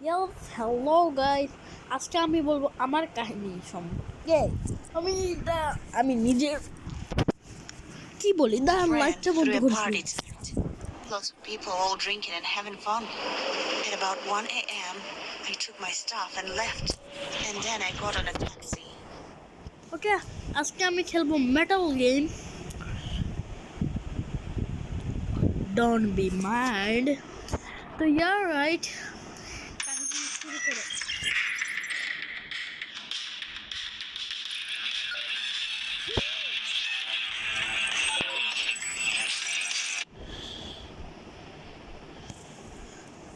Yes, hello guys. আজকে আমি বলবো আমার কাহিনী সম্পর্কে। আমি নিজে কি বলি লাইটটা বন্ধ করছি। Lots of people all drinking and having fun. At about 1 a.m., I took my stuff and left. And then I got on a taxi. ওকে, আজকে আমি খেলবো metal game. Don't be mad. তো you're right. কাহিনী শুরু করো।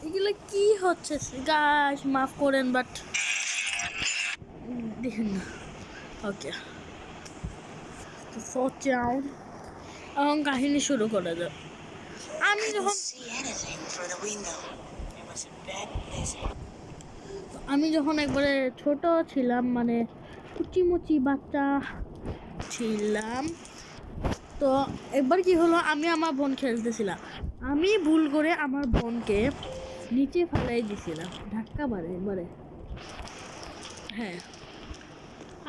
এগুলো কি হচ্ছে গাইস, মাফ করেন বাট দেখেন না। ওকে, তো সোচাও এখন কাহিনী শুরু করা যাক। আমি যখন একবারে ছোট ছিলাম, মানে কুচিমুচি বাচ্চা ছিলাম, তো একবার কি হলো, আমি আমার বোন খেলতেছিলাম, আমি ভুল করে আমার বোনকে নিচে ফেলাই দিছিলাম ধাক্কা মারে একবারে। হ্যাঁ,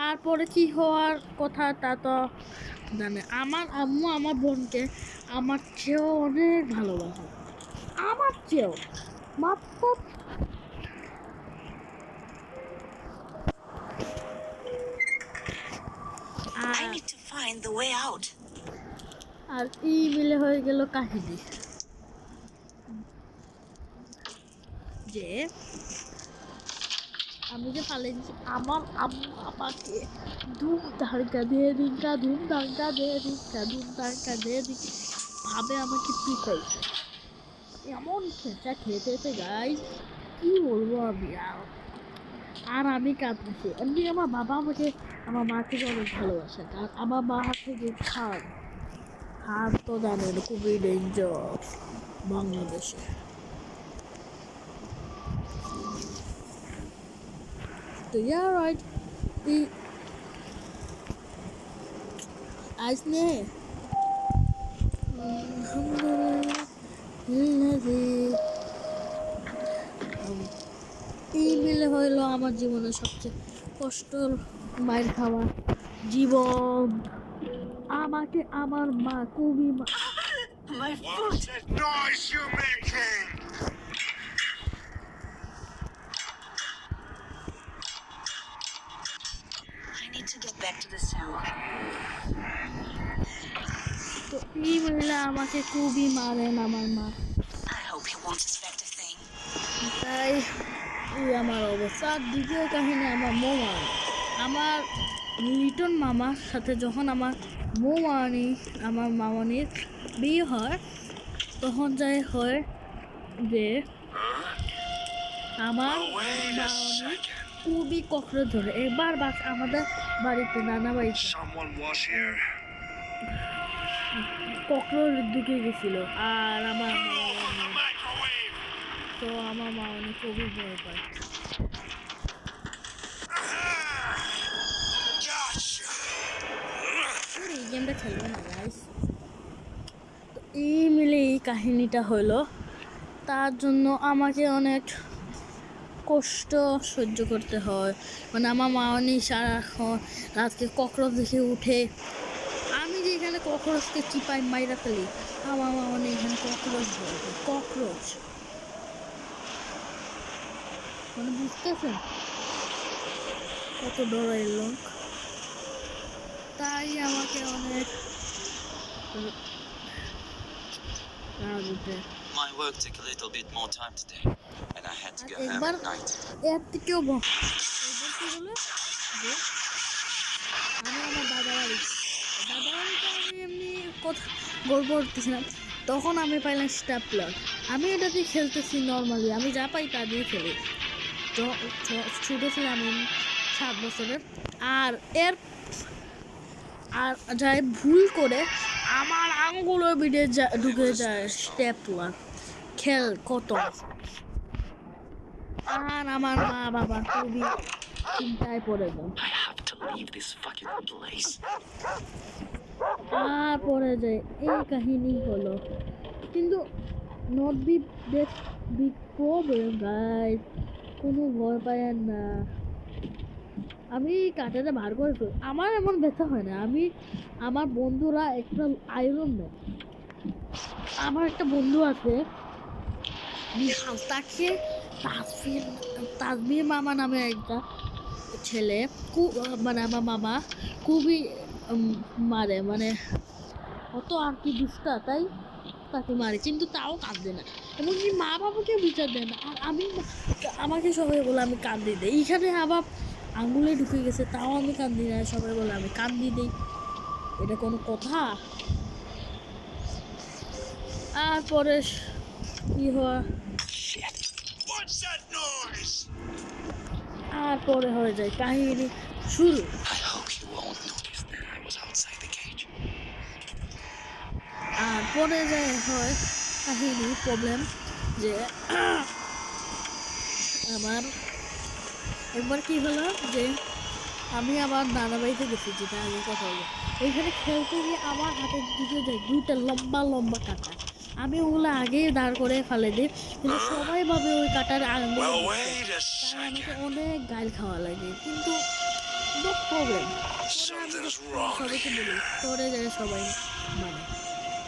আর পরে কি হওয়ার কথা তা তো জানে। আমার আম্মু আমার বোনকে আমার চেয়েও অনেক ভালোবাসে, আমার চেয়েও মাত্র। I need to find the way out. আর এই মিলে হয়ে গেল কাহিনী যে আমি যে ফালে দিচ্ছি, আমার আম্মু আমাকে ধুম ধাক্কা দিয়ে দিনকা ধুম ধাক্কা দিয়ে দিনকা ধুম ধাক্কা দিয়ে দিন ভাবে আমাকে পিটাইছে। এমন খেঁচা খেতেছে গাইস, কি বলবো আমি। আর আমি কাঁদতেছি। এমনি আমার বাবা আমাকে, আমার মা থেকে অনেক ভালোবাসে, কারণ আমার মা থেকে খান খান তো জানেন খুবই ডেঞ্জার বাংলাদেশে। তো yeah right, आज ने এই মিলে হইলো আমার জীবনের সবচেয়ে কষ্টের মায়ের খাওয়া জীবন। আমাকে আমার মা খুবই What that noise you making? I need to get back to the cell. তো এই মহিলা আমাকে খুবই মারেন আমার মা। I hope he won't suspect a thing. তাই এই আমার অবস্থা। দ্বিতীয় কাহিনী আমার আমার লিটন মামার সাথে যখন আমার আমার মামনির বিয়ে হয়, তখন যাই হয় যে আমার মামনি খুবই ককরোচ ধরে। এবার আমাদের বাড়িতে নানা বাড়িতে ককরোচ ঢুকে গেছিল, আর আমার তো আমার মামনি খুবই ভয় পায়। এই গেমটা খেলবো না গাইস। তো এই মিলে এই কাহিনীটা হলো, তার জন্য আমাকে অনেক কষ্ট সহ্য করতে হয়। মানে আমার মামনি সারাক্ষণ রাতকে ককরোচ দেখে উঠে, আমি যে এখানে ককরোচকে চিপাই মাইরা ফেলি, আমার মামনি এখানে ককরোচ মানে বুঝতেছেন কত ডরাই লোক। তাই আমাকে অনেক My work took a little bit more time today, and I had to go home একবার at night. এর থেকেও এবার কি হলো যে আমি আমার দাদাবাড়িতে আমি এমনি কথা গল্প করতেছিলাম, তখন আমি পাইলাম স্ট্যাপলার। আমি এটা দিয়ে খেলতেছি নর্মালি, আমি যা পাই তা দিয়ে খেলি। ছোটো ছিলাম আমি 7 বছরের। আর যাই ভুল করে আমার আঙুলের ভিতরে ঢুকে যায় স্ট্যাপলার। খেল কত, আর আমার মা বাবা খুবই চিন্তায় পড়ে যায়। I have to leave this fucking place. আর পড়ে যায়। এই কাহিনী হলো, কিন্তু not be that big problem guys. কোনো ভয় পায়েন না, আমি কাঁটাটা বার করে ফেল, আমার এমন ব্যথা হয় না। আমার বন্ধুরা একটা আয়রন ম্যান, আমার একটা বন্ধু আছে বিশাল, তাকে তাসফির তাসবির মামা নামে একটা ছেলে, মানে আমার মামা খুবই মারে, মানে অত আর কি দুষ্টা, তাই তাকে মারে, কিন্তু তাও কাঁদে না, এমনকি মা বাবাকে বিচার দেয় না। আর আমাকে সবাই বলে আমি কান্দি দিই, এইখানে আবার আঙুলে ঢুকে গেছে, তাও আমি কান্দি না, সবাই বলে আমি কান্দি দিই, এটা কোনো কথা? আর পরে কি হয়, What's that noise? আর পরে হয়ে যায় কাহিনী শুরু। I hope you won't notice that I was outside the cage. আর পরে যায় হয় কাহিনী প্রবলেম যে আমার একবার কি হলো যে আমি আমার নানা বাড়িতে গেছি, যেটা আগে কথা হলো, ওইখানে খেলতে গিয়ে আমার হাতের দিকে যায় দুইটা লম্বা লম্বা কাঁটা, আমি ওগুলো আগেই দাঁড় করে ফেলে দিই, কিন্তু সবাই ভাবে ওই কাঁটার আঙুলে Well, ঢুকছে। wait a তাই আমাকে second. অনেক গাল খাওয়া লাগে, কিন্তু নো প্রবলেম, Something's wrong সবাইকে বলি, here. তোরে যায় সবাই মানে,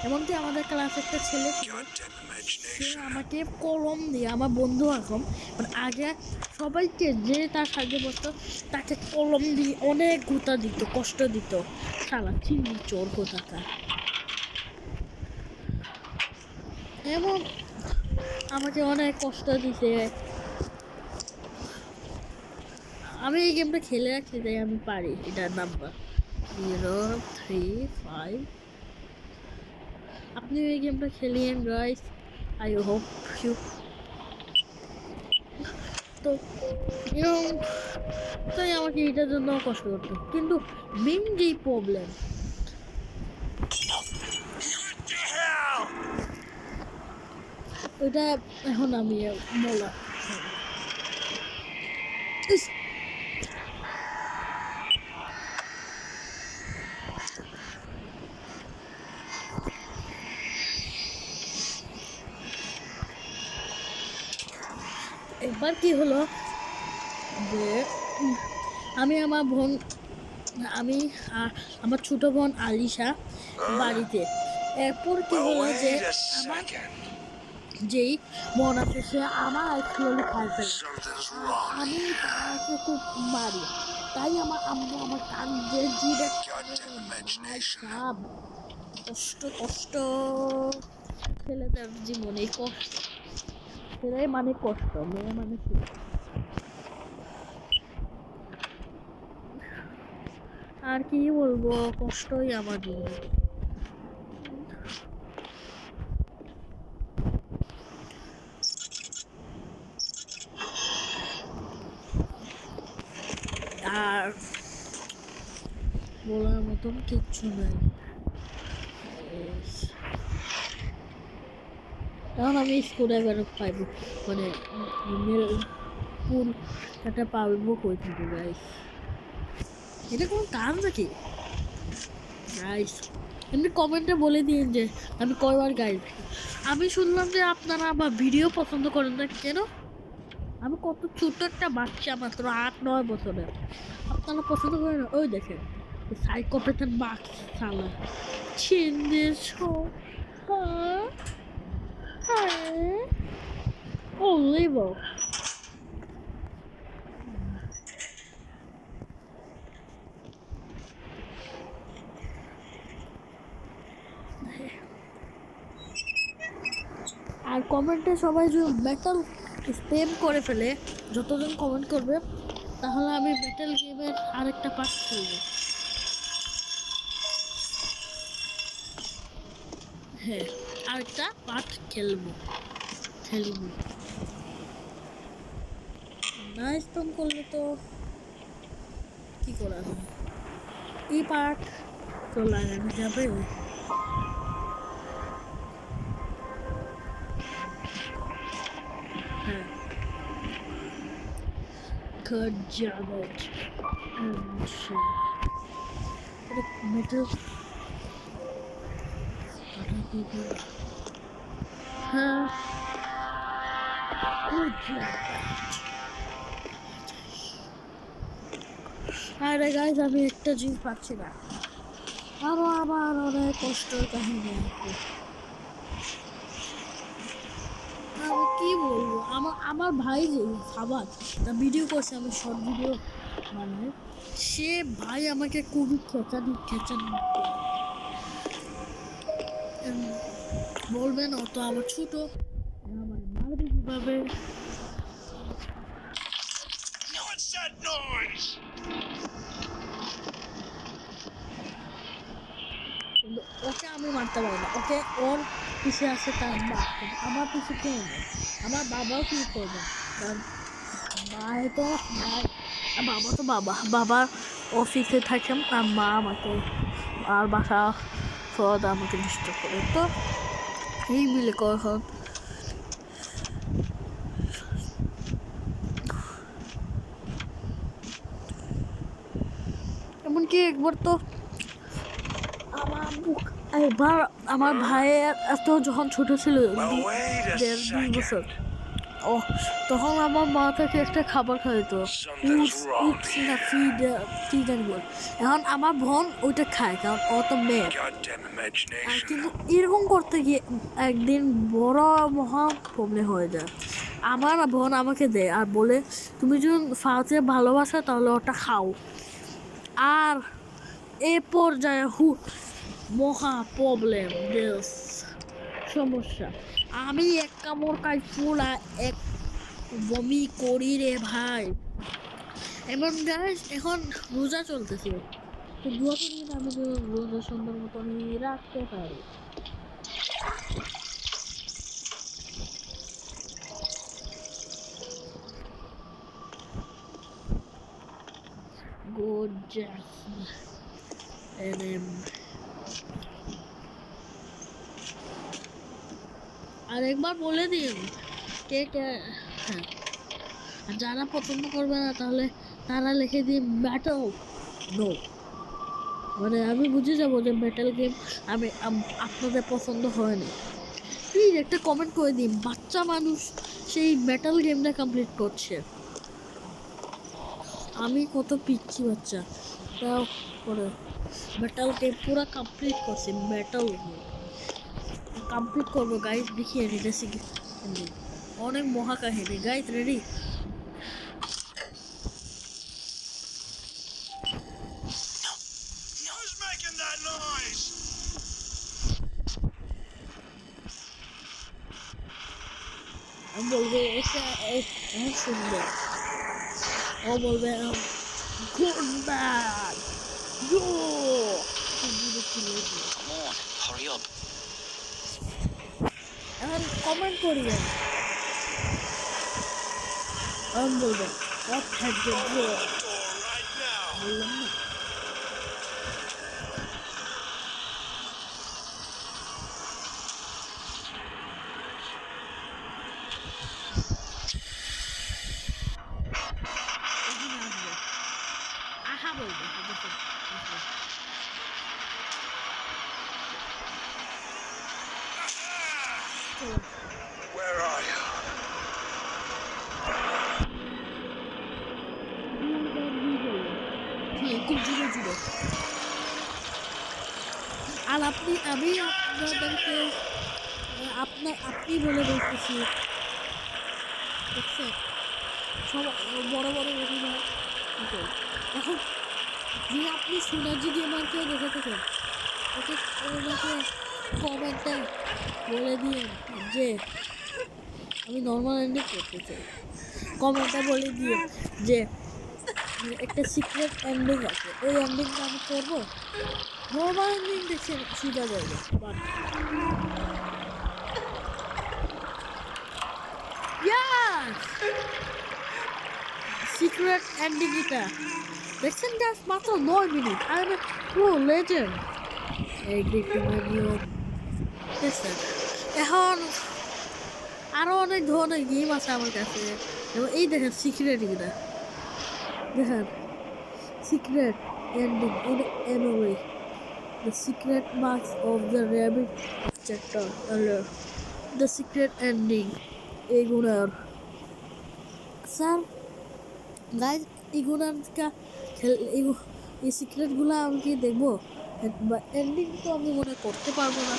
এমনকি আমাদের ক্লাসে একটা ছেলে ছিল, Goddamn সে imagination. আমাকে কলম দিয়ে, আমার বন্ধু এখন মানে আগে সবাইকে যে তার সাহায্যে বসতো তাকে কলম দিয়ে অনেক গুঁতা দিত, কষ্ট দিত, শালা চিনি চোর কোথাকার। এমন আমাকে অনেক কষ্ট দিতে, আমি এই গেমটা খেলে রাখছি তাই আমি পারি, এটার নাম্বার 035। আপনি এই গেমটা খেলিয়েন গাইস, আই হোপ ইউ। তো এরকম, তাই আমাকে এটার জন্য কষ্ট করতে, কিন্তু মেইন যেই প্রবলেম What the hell? ওইটা এখন আমি বলা ইস, একবার কি হলো যে আমি আমার বোন, আমি আর আমার ছোট বোন আলিশা বাড়িতে, এরপর কি Well, হলো যে wait a আমার second. যেই বোন আছে সে আমার অ্যাকচুয়ালি খাই ফেলে, Something's wrong আমি here. তাকে খুব মারি, তাই আমার আম্মু আমার কান যে জিরে Goddamn imagination. সব কষ্ট কষ্ট, ছেলেদের জীবনে এই কষ্ট, ছেলে মানে কষ্ট, মেয়ে মানে সুখ। আর কি বলবো, কষ্টই আমার জীবন। আর বলার মতন কিচ্ছু নাই, এখন আমি স্কুলে বেরো পাইব, মানে স্কুল একটা পাইব কই থেকে গাইস, এটা কোনো কাজ নাকি গাইস? এমনি কমেন্টে বলে দিন যে আমি কয়বার গাইস। আমি শুনলাম যে আপনারা আমার ভিডিও পছন্দ করেন না কেন, আমি কত ছোট একটা বাচ্চা, মাত্র 8-9 বছরের, আপনারা পছন্দ করেন না? ওই দেখেন সাইকোপ্যাথের বাক্স সালা চিন্দিস, হ্যাঁ হ্যাঁ ও লিভো। আর কমেন্টে সবাই যদি মেটাল স্প্যাম করে ফেলে, যতজন কমেন্ট করবে, তাহলে আমি মেটাল গেমের আরেকটা পার্ট খেলবো। হ্যাঁ, আরেকটা পার্ট খেলবো। না স্প্যাম করলে তো কি করা হবে, এই পার্ট তো লাগানো যাবে। হ্যাঁ, God damn it. Metal. Huh? God damn it. আরে গাইজ আমি একটা জিনিস পাচ্ছি না, আরো আবার অনেক কষ্টের কাহিনী আছে। আমি কি বলবো, আমার ভাই যে খাবার তা ভিডিও করছে, আমি শর্ট ভিডিও বানাই, সে ভাই আমাকে খুবই খেঁচানি বলবেন অত আমার ছোট, আমার মারবে কিভাবে। What's that noise? কিন্তু ওকে আমি মারতে পারি না, ওকে ওর পিছে আছে তার মা, কিন্তু আমার পিছে কেউ নেই। আমার বাবাও কি করবে, কারণ ভাই তো ভাই, আর বাবা তো বাবা অফিসে থাকেন, আর মা আমাকে আর বাসা সদ আমাকে ডিস্টার্ব করে, তো এই মিলে কখন এমনকি একবার তো একবার আমার ভাইয়ের এত যখন ছোট ছিল, Well, wait a 1.5-2 বছর, second. ও তখন আমার মা তাকে একটা খাবার খাইতো, Something's wrong উঠস না কি জানি বল। এখন আমার বোন ওইটা খায়, কারণ ও তো মেয়ে। Goddamn আর imagination. কিন্তু এরকম করতে গিয়ে একদিন বড় মহা প্রবলেম হয়ে যায়। আমার বোন আমাকে দেয় আর বলে, তুমি যদি ফাউতে ভালোবাসো তাহলে ওটা খাও। আর এ পর্যায়ে মহা প্রবলেম, সমস্যা। আমি এক কামড় খাই ফুলা এক বমি করি রে ভাই। এমন গাইস এখন রোজা চলতেছে, তো যতদিন আমি রোজা সুন্দর মতন রাখতে পারি। Gorgeous. আর একবার বলে দিন কে কে, হ্যাঁ, আর যারা পছন্দ করবে না তাহলে তারা লিখে দিন ব্যাটল নো, মানে আমি বুঝে যাবো যে মেটাল গেম আপনাদের পছন্দ হয়নি। প্লিজ একটা কমেন্ট করে দিন, বাচ্চা মানুষ সেই মেটাল গেমটা কমপ্লিট করছে, আমি কত পিচ্ছি বাচ্চা তাও করে মেটাল গেম পুরো কমপ্লিট করছে। মেটাল গেম কমপ্লিট করবো গাইজ, দেখিয়ে নিতেছি অনেক মহা কাহিনী। Guys ready? Who's making that noise? আমি বলবো এটা সুন্দর, ও বলবে গুড ব্যাড জো। Come on, hurry up. এখন কমেন্ট করিবেন, আমি বলবো what had the Open door, the door right now. বললাম না। এখন আসবে, আহা বলবে, দেখুন আসবে। চলো Where are you? হ্যাঁ, খুব জুড়ে জুড়ে। আর আমি আপনাদেরকে আপনি বলে বলতেছি, দেখছেন সব বড় বড় অভিনয়। এখন যে আপনি সোনাজি গেমারকেও দেখে থাকেন, ওকে ওনাকে কমেন্টে বলে দিয়ে যে আমি নর্মাল এন্ডিং করতে চাই, কমেন্টে বলে দিয়ে যে একটা সিক্রেট এন্ডিং আছে, ওই এন্ডিংটা আমি করবো। নর্মাল এন্ডিং দেখে সুবিধা যাবে, বাট সিক্রেট এন্ডিং এটা দেখছেন গাছ, মাত্র 9 minute. I am pro legend. এখন আরো অনেক ধরনের গেম আছে আমার কাছে, এবং এই দেখেন সিক্রেট এটা দেখেন, সিক্রেট এন্ডিং ইন এনোওয়ে, the secret marks of the rabbit chapter এলার, দ্য সিক্রেট এন্ডিং এইগুলোর। স্যার গাইজ এগুলার এই সিক্রেটগুলো আমি কি দেখবো এন্ডিং তো আমি মনে করতে পারবো না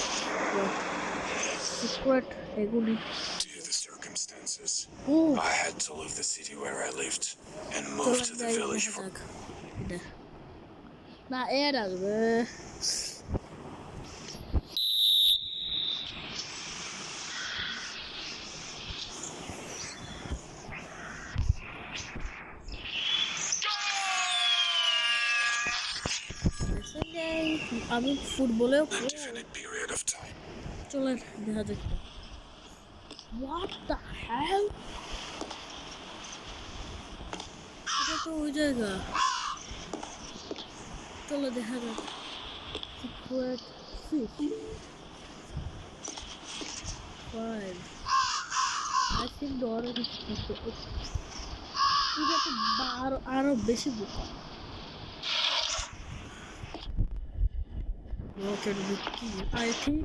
সিক্রেট এগুলি Due to the circumstances, O I had to leave the city where I lived and move চলো to the যাই village দেখা for. যাক এটা না এর আসবে আমি ফুটবলেও Indefinite period of time. চলে দেখা যাক What the hell? এটা তো ওই জায়গা চলো দেখা যাক secret fish fine I think ডরে এটা তো আরো বেশি বোকা ওকে কি আই থিঙ্ক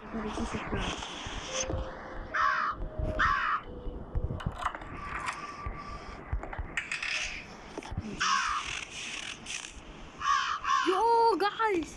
এখানে কিছু একটা আছে Yo, guys!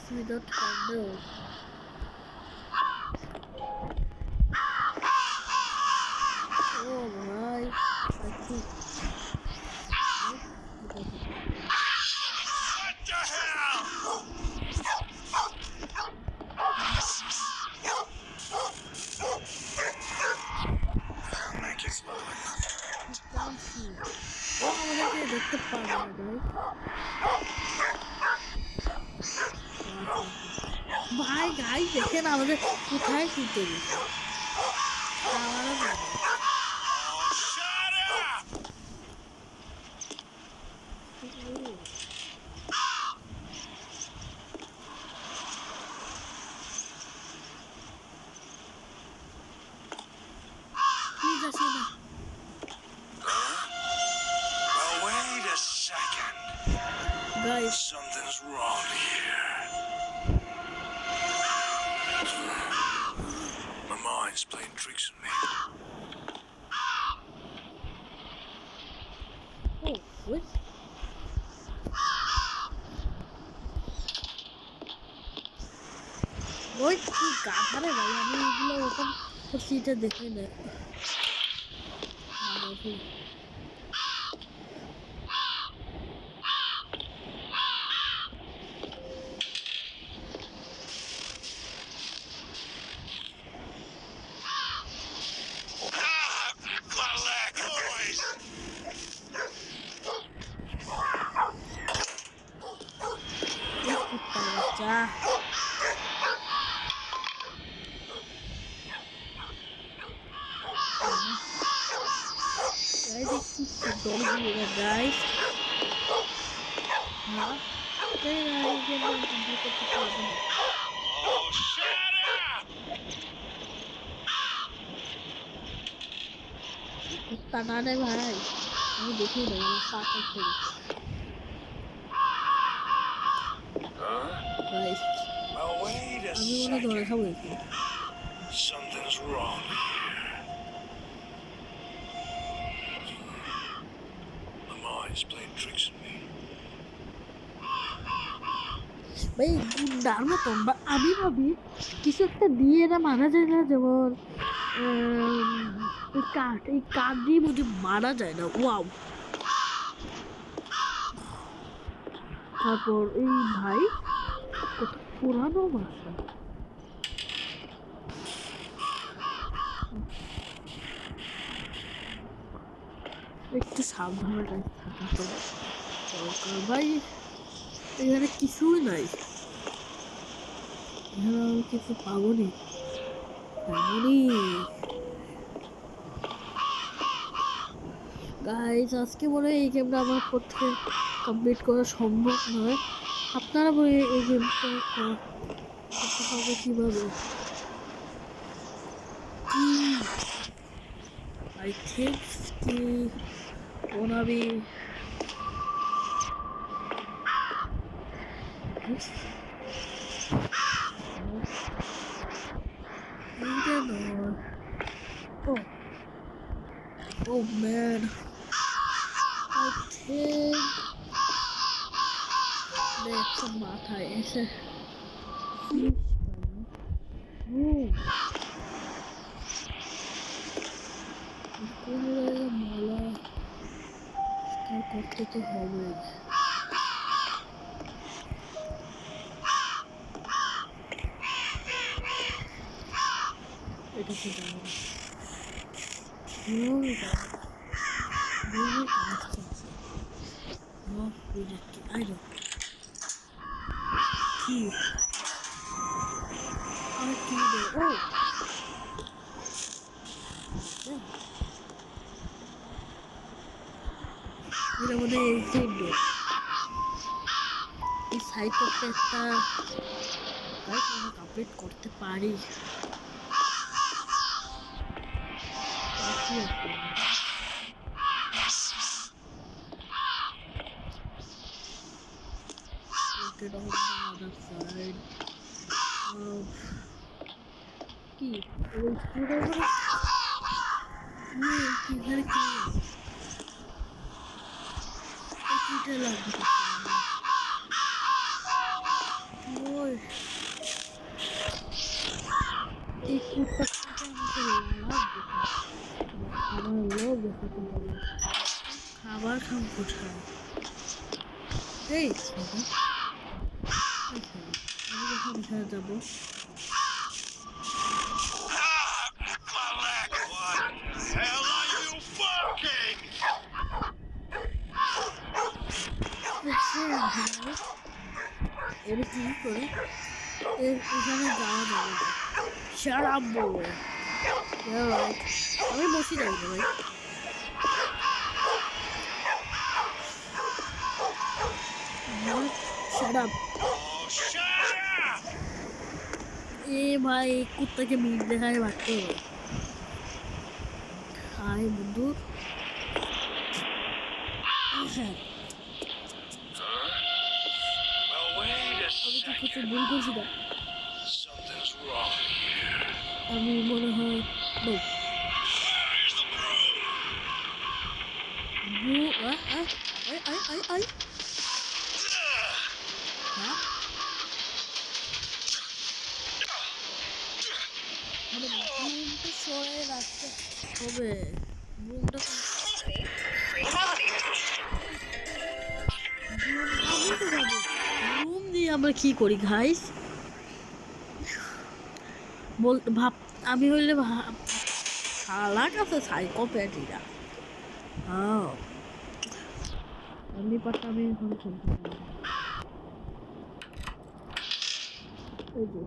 Without candle. Oh my! I think. What the hell? Make it slow. Can't see. Oh, আমাদেরকে দেখতে পারবে না ভাই গাই দেখেন আমাদের কোথায় শুতে গেছে আমারও জানে Oh, shut up! প্লিজ আসি না Well, wait a second. Guys Something's wrong here. My mind's playing tricks on me. ও ওই ওই কি গাধা রে ভাই আমি এগুলো ওপেন করছি এটা দেখে না Ah! My leg, boys! কুত্তা বাচ্চা Guys, একটু দল দিয়ে গাইস হ্যাঁ এই গেম কমপ্লিট করতে পারবো না Oh, shut up! কুত্তা না রে ভাই আমি দেখি না আমার পা কাটতে গাইস Well, wait a আমি মনে ধরে second. খাবো এখানে Something's wrong here. My mind's playing tricks on me. ভাই গুন্ডার মতন বা আমি ভাবি কিছু একটা দিয়ে না মারা যায় না যেমন এই কাঠ দিয়ে বুঝি মারা যায় না ওয়াও তারপর এই ভাই কত পুরানো বাসা একটু সাবধানে থাকা তো দরকার ভাই এখানে কিছুই নাই এখানে আমি কিছু পাবো নি গাইজ আজকে মনে হয় এই গেমটা আমার পক্ষে কমপ্লিট করা সম্ভব নয় আপনারা বই এই গেমটা করতে হবে কিভাবে? I think কি wanna be this? Or oh, oh man, I think দেখো মাথায় এসে কোন জায়গায় মালা করতে তো হবে। এটা কি জানো? I don't. Key. Our key there. Oh. এর মধ্যে এই সাইড দিয়ে এই সাইড করতে একটা আমরা কমপ্লিট করতে পারি। Look at all the other side of কি ওই স্ক্রুড্রাইভার কিভাবে কি এটা লাগবে ওই এই কুত্তাটাকে আমাকে লাগবে আমার লোভ দেখাতে হবে খাবার খাম কোথায় এই আমি যখন এখানে যাবো Hell are you fucking? এর কি করে এখানে যাওয়া যাবে Shut up, boy. You're right. আমি বসে যাই ভাই Shut up. Oh, shut up! এ ভাই কুত্তাকে মিট দেখায় ভাগতে হবে হাই বন্ধু হ্যাঁ Well, wait a আমি তো কিছু second. ভুল করছি না Something's wrong. আমি মনে হয় Where's the broom? আই হ্যাঁ মানে রুমটা সরাই রাখতে হবে রুমটা রুম দিয়ে আমরা কি করি গাইস বলতে ভাব আমি হইলে শালা কাছে সাইকোপ্যাথিরা হ্যাঁ এমনি পারটা আমি এখন খেলতে পারি এই যে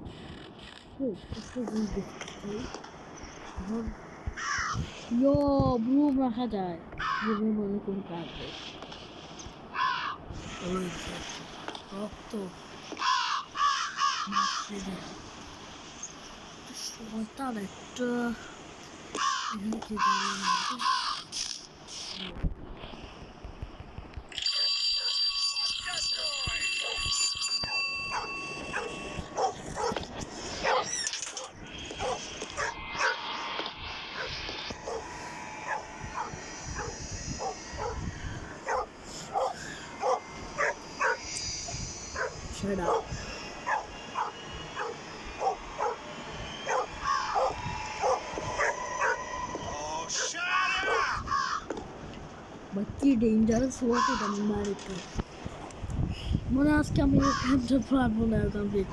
ইয়ো ব্লুম রাখা যায় ব্লুমের মনে কোন কাজ রক্ত শয়তান একটা এখানে কি Shut up. Oh, shut up! বাকি ডেঞ্জারাস হওয়াটা আমি মারিতে মনে আজকে আমি খেলতে পারবো না কমপ্লিট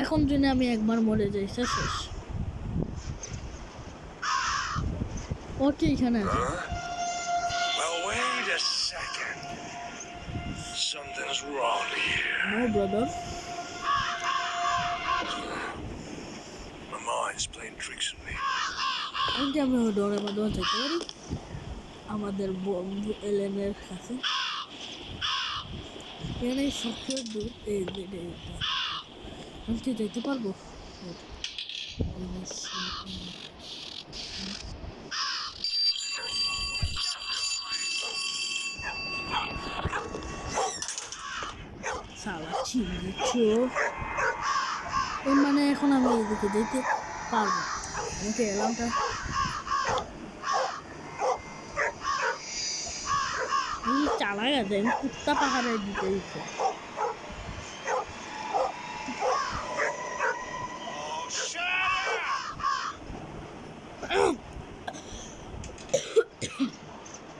এখন যদি আমি একবার মরে যাই শেষ ওকে এখানে আছে Well, wait a second. Something's wrong here. No brother My mind's playing tricks on me. আমি কি আমি ডরের মাধ্যমে যেতে পারি আমাদের বন্ধু এলেনের কাছে এখানে সবচেয়ে দূর আমি কি যেতে পারবো? শালা চিংড়ি চোর। এর মানে এখন আমি এদিকে যেতে পারবো। আমাকে এলামটা চালা গেছে, আমি কুত্তা পাহাড়ে দিতে দিচ্ছে।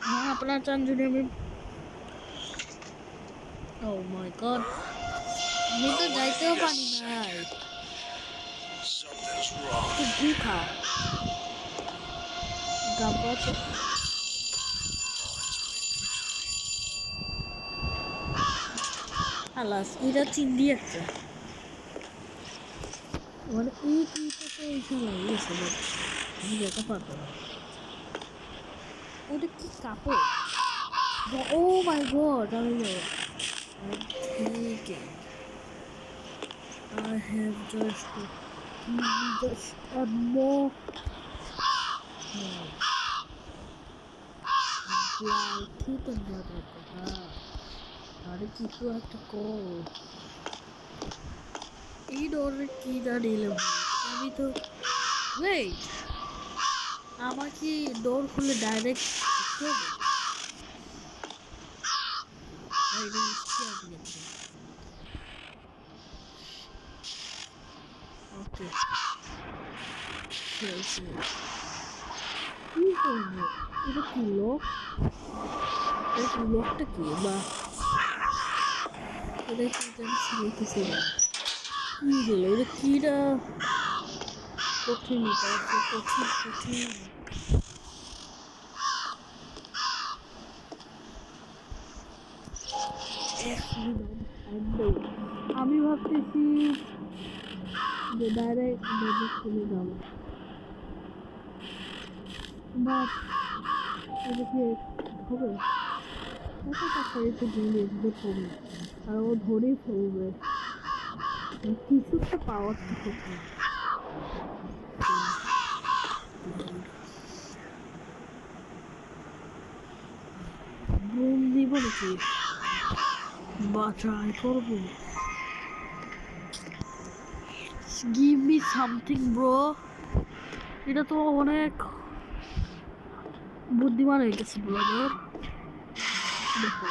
হ্যাঁ আপনার চান যদি আমি ও মাই গড আমি তো যাইতেও পারি নাই। Something's wrong. তুই ঘু খা গাব্বা তো আলাস এটা চিংড়ি একটা মানে এই চিংড়িটা তো এইখানে গেছে আমি যেতে পারবো না। ওটা কি কাপড়? ও মাই গড আমি I have just a more আরে কিছু একটা কর এই ডোরের কি দাঁড়িয়ে আমি তো ওয়েট আমার কি ডোর খুলে ডাইরেক্ট ওকে কি করবো এটা কি লোক লোকটা কি বা এটা কি লিখেছে কি দিল এটা কিটা কঠিন কঠিন কঠিন আমি ভাবতেছি যে ডাইরেক্ট চলে যাবো বাট এটা কি হবে একটু দিলে পড়বে আর ও ধরেই ফেলবে কিছু একটা পাওয়ার থেকে বুম দিব নাকি বা ট্রাই করবো গিভ মি সামথিং ব্রো এটা তো অনেক বুদ্ধিমান হয়ে গেছে ব্রাদার দেখো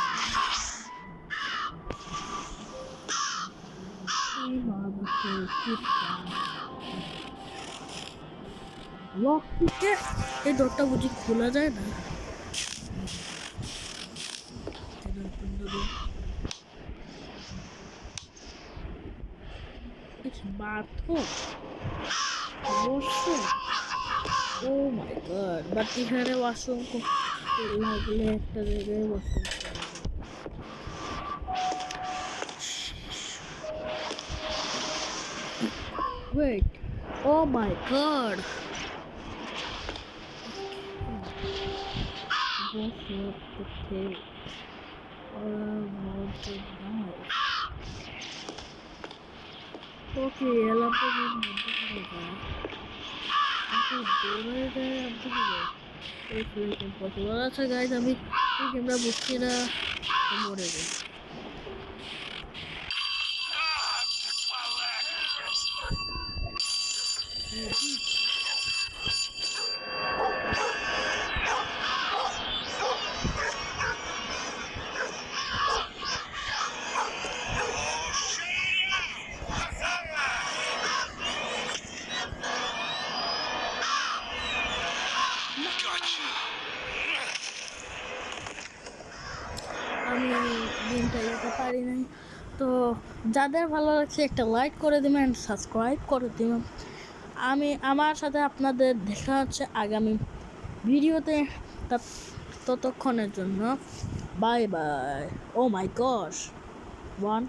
লক থেকে এই ডোরটা বুঝি খোলা যায় না bathroom washroom oh my god but এখানে ওয়াশরুম লাগলে একটা জায়গায় washroom wait oh my god what's not the case ওকে এলাকা আচ্ছা গাইজ আমি এই গেমটা বুঝছি না মরে যাই আমি গেমটা যেতে পারি নাই তো যাদের ভালো লাগছে একটা লাইক করে দেবেন সাবস্ক্রাইব করে দেবেন আমি আমার সাথে আপনাদের দেখা হচ্ছে আগামী ভিডিওতে ততক্ষণের জন্য বাই বাই ও মাই গশ 1